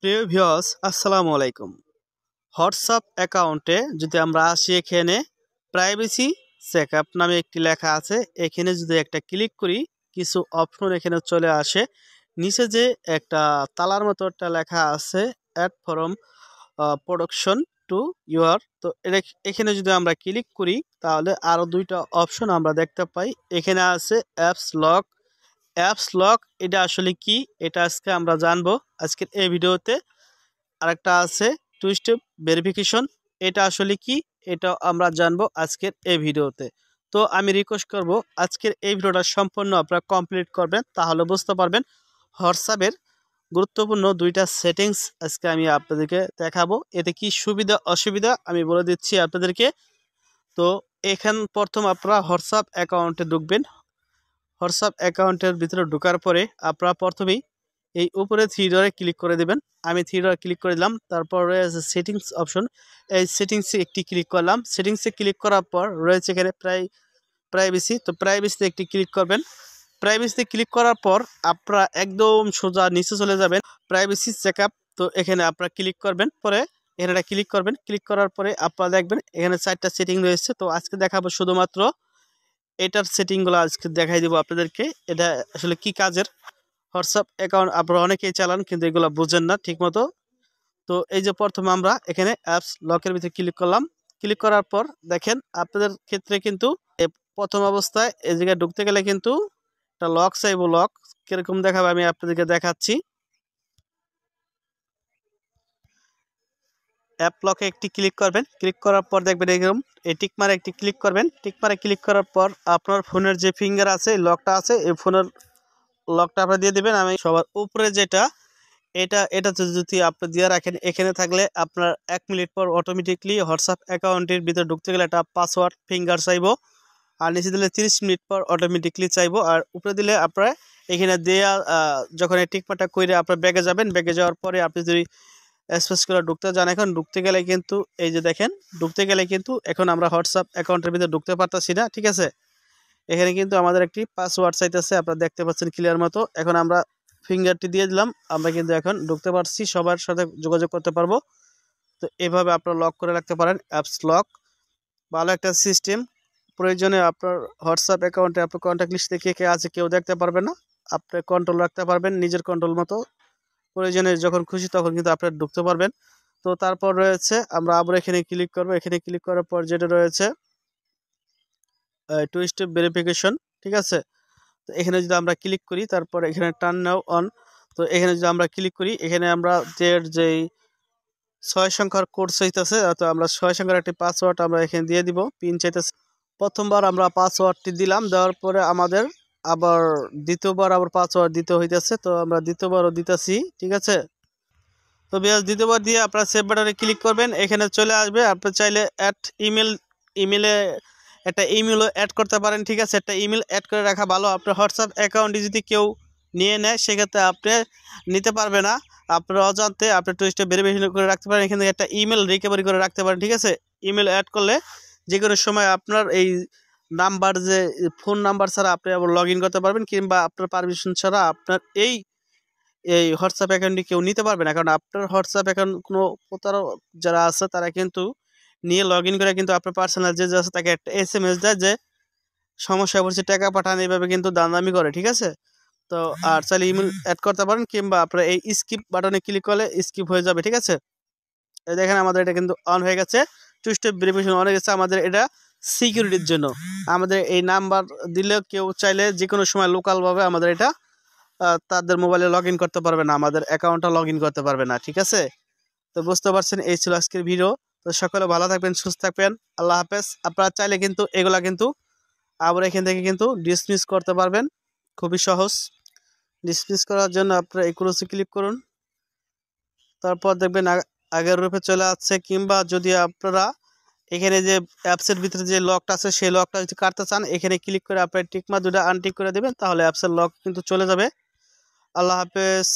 প্রিয় ভিউয়ার্স আসসালামু আলাইকুম। হোয়াটসঅ্যাপ অ্যাকাউন্টে যদি আমরা আসি, এখানে প্রাইভেসি চেকআপ নামে একটি লেখা আছে। এখানে যদি একটা ক্লিক করি, কিছু অপশন এখানে চলে আসে। নিচে যে একটা তালার মতো একটা লেখা আছে, add form production to your, তো এখানে যদি আমরা ক্লিক করি তাহলে আরও দুইটা অপশন আমরা দেখতে পাই। এখানে আছে অ্যাপস লক। এটা আসলে কি, এটা আজকে আমরা জানবো আজকের এই ভিডিওতে। আরেকটা আছে টু স্টেপ ভেরিফিকেশন, এটা আসলে কি, এটা আমরা জানবো আজকের এই ভিডিওতে। তো আমি রিকোয়েস্ট করব আজকের এই ভিডিওটা সম্পূর্ণ আপনারা কমপ্লিট করবেন, তাহলে বুঝতে পারবেন হোয়াটসঅ্যাপের গুরুত্বপূর্ণ দুইটা সেটিংস আজকে আমি আপনাদেরকে দেখাবো। এতে কি সুবিধা অসুবিধা আমি বলে দিচ্ছি আপনাদেরকে। তো প্রথম আপনারা হোয়াটসঅ্যাপ অ্যাকাউন্টে ঢুকবেন। হোয়াটসঅ্যাপ অ্যাকাউন্টের ভিতরে ঢোকার পরে আপনারা প্রথমেই এই উপরে থ্রি ডরে ক্লিক করে দেবেন। আমি থ্রি ডরে ক্লিক করে দিলাম। তারপর রয়েছে সেটিংস অপশন, এই সেটিংসে একটি ক্লিক করলাম। সেটিংসে ক্লিক করার পর রয়েছে এখানে প্রাইভেসি, তো প্রাইভেসিতে একটি ক্লিক করবেন। প্রাইভেসিতে ক্লিক করার পর আপনারা একদম সোজা নিচে চলে যাবেন, প্রাইভেসি চেকআপ। তো এখানে আপনারা ক্লিক করবেন, পরে এখানে ক্লিক করবেন। ক্লিক করার পরে আপনারা দেখবেন এখানে 4টা সেটিং রয়েছে। তো আজকে দেখাবো শুধুমাত্র এটার সেটিংগুলো আজকে দেখাই দেবো আপনাদেরকে। এটা আসলে কি কাজের। হোয়াটসঅ্যাপ অ্যাকাউন্ট আপনারা অনেকেই চালান কিন্তু এগুলো বুঝেন না ঠিকমতো। তো এই যে প্রথমে আমরা এখানে অ্যাপস লকের ভিতরে ক্লিক করলাম। ক্লিক করার পর দেখেন আপনাদের ক্ষেত্রে কিন্তু প্রথম অবস্থায় এই জায়গায় ঢুকতে গেলে কিন্তু একটা লক চাইবো। লক কিরকম দেখাবে আমি আপনাদেরকে দেখাচ্ছি। অ্যাপ লকে একটি ক্লিক করবেন। ক্লিক করার পর দেখবেন এরকম এই টিকমারে একটি ক্লিক করবেন। টিকমারে ক্লিক করার পর আপনার ফোনের যে ফিঙ্গার আছে, লকটা আছে, এই ফোনের লকটা আপনারা দিয়ে দেবেন। আমি সবার উপরে যেটা এটা যদি আপনি দিয়ে রাখেন, এখানে থাকলে আপনার 1 মিনিট পর অটোমেটিকলি হোয়াটসঅ্যাপ অ্যাকাউন্টের ভিতরে ঢুকতে গেলে একটা পাসওয়ার্ড ফিঙ্গার চাইবো। আর নিচে দিলে 30 মিনিট পর অটোমেটিকলি চাইবো। আর উপরে দিলে আপনারা এখানে দেয়া যখন এই টিকমারটা করে আপনার ব্যাগে যাবেন, ব্যাগে যাওয়ার পরে আপনি যদি স্পেস করে ঢুকতে যান, এখন ঢুকতে গেলে কিন্তু এই যে দেখেন, ঢুকতে গেলে কিন্তু এখন আমরা হোয়াটসঅ্যাপ অ্যাকাউন্টের ভিতরে ঢুকতে পারতাছি না, ঠিক আছে। এখানে কিন্তু আমাদের একটি পাসওয়ার্ড চাইতেছে, আপনারা দেখতে পাচ্ছেন ক্লিয়ার মতো। এখন আমরা ফিঙ্গারটি দিয়ে দিলাম, আমরা কিন্তু এখন ঢুকতে পারছি, সবার সাথে যোগাযোগ করতে পারবো। তো এভাবে আপনারা লক করে রাখতে পারেন। অ্যাপস লক ভালো একটা সিস্টেম। প্রয়োজনে আপনার হোয়াটসঅ্যাপ অ্যাকাউন্টে আপনার কন্ট্যাক্ট লিস্টে কে কে আছে কেউ দেখতে পারবে না, আপনি কন্ট্রোল রাখতে পারবেন নিজের কন্ট্রোল মতো। প্রয়োজনে যখন খুশি তখন কিন্তু আপনারা ঢুকতে পারবেন। তো তারপর রয়েছে আমরা আবার এখানে ক্লিক করবো। এখানে ক্লিক করার পর যেটা রয়েছে টু স্টেপ ভেরিফিকেশন, ঠিক আছে। তো এখানে যদি আমরা ক্লিক করি, তারপর এখানে টার্ন নাও অন, তো এখানে যদি আমরা ক্লিক করি, এখানে আমরা যেই 6 সংখ্যার কোড চাইতেছে, তো আমরা 6 সংখ্যার একটি পাসওয়ার্ড আমরা এখানে দিয়ে দিব। পিন চাইতেছে, প্রথমবার আমরা পাসওয়ার্ডটি দিলাম, দেওয়ার পরে আমাদের আবার দ্বিতীয়বার আবার পাসওয়ার্ড দিতে হইতেছে। তো আমরা দ্বিতীয়বারও দিতেছি, ঠিক আছে। তো বেশ দ্বিতীয়বার দিয়ে আপনারা সেভ বাটনে ক্লিক করবেন, এখানে চলে আসবে। আপনি চাইলে ইমেলে একটা ইমেলও অ্যাড করতে পারেন, ঠিক আছে। একটা ইমেল অ্যাড করে রাখা ভালো। আপনার হোয়াটসঅ্যাপ অ্যাকাউন্টে যদি কেউ নিয়ে নেয়, সেক্ষেত্রে আপনি নিতে পারবে না। আপনার অজান্তে আপনি টু স্টেপ ভেরিফিকেশন করে রাখতে পারেন, এখান থেকে একটা ইমেল রিকভারি করে রাখতে পারেন, ঠিক আছে। ইমেল অ্যাড করলে যে কোনো সময় আপনার এই নাম্বার, যে ফোন নাম্বার ছাড়া আপনি আবার লগ ইন করতে পারবেন, কিংবা আপনার পারমিশন ছাড়া আপনার এই হোয়াটসঅ্যাপ অ্যাকাউন্টটি কেউ নিতে পারবে না। কারণ আপনার হোয়াটসঅ্যাপ অ্যাকাউন্ট কোনো প্রতারক যারা আছে তারা কিন্তু নিয়ে লগ ইন করে কিন্তু আপনার পার্সোনাল যে আছে তাকে একটা SMS দেয় যে সমস্যা পড়ছে, টাকা পাঠান, এইভাবে কিন্তু দামদামি করে, ঠিক আছে। তো আর চাইলে ইমেল অ্যাড করতে পারেন, কিংবা আপনার এই স্কিপ বাটনে ক্লিক করলে স্কিপ হয়ে যাবে, ঠিক আছে। এই দেখেন আমাদের এটা কিন্তু অন হয়ে গেছে, টু স্টেপ ভেরিফিকেশন অন হয়ে গেছে। আমাদের এটা সিকিউরিটির জন্য, আমাদের এই নাম্বার দিলেও কেউ চাইলে যে কোনো সময় লোকালভাবে আমাদের এটা তাদের মোবাইলে লগ ইন করতে পারবে না, আমাদের অ্যাকাউন্টটা লগ ইন করতে পারবে না, ঠিক আছে। তো বুঝতে পারছেন, এই ছিল আজকের ভিডিও। তো সকলে ভালো থাকবেন, সুস্থ থাকবেন, আল্লাহ হাফেজ। আপনারা চাইলে কিন্তু এগুলা কিন্তু আবার এখান থেকে কিন্তু ডিসমিস করতে পারবেন, খুবই সহজ। ডিসমিস করার জন্য আপনারা এই ক্রসে ক্লিক করুন, তারপর দেখবেন আগের রূপে চলে আসছে। কিংবা যদি আপনারা এখানে যে অ্যাপসের ভিতরে যে লকটা আছে, সেই লকটা যদি কাটতে চান, এখানে ক্লিক করে আপনার টিকমা দুটো আনটিক করে দেবেন, তাহলে অ্যাপসের লক কিন্তু চলে যাবে। আল্লাহ হাফেজ।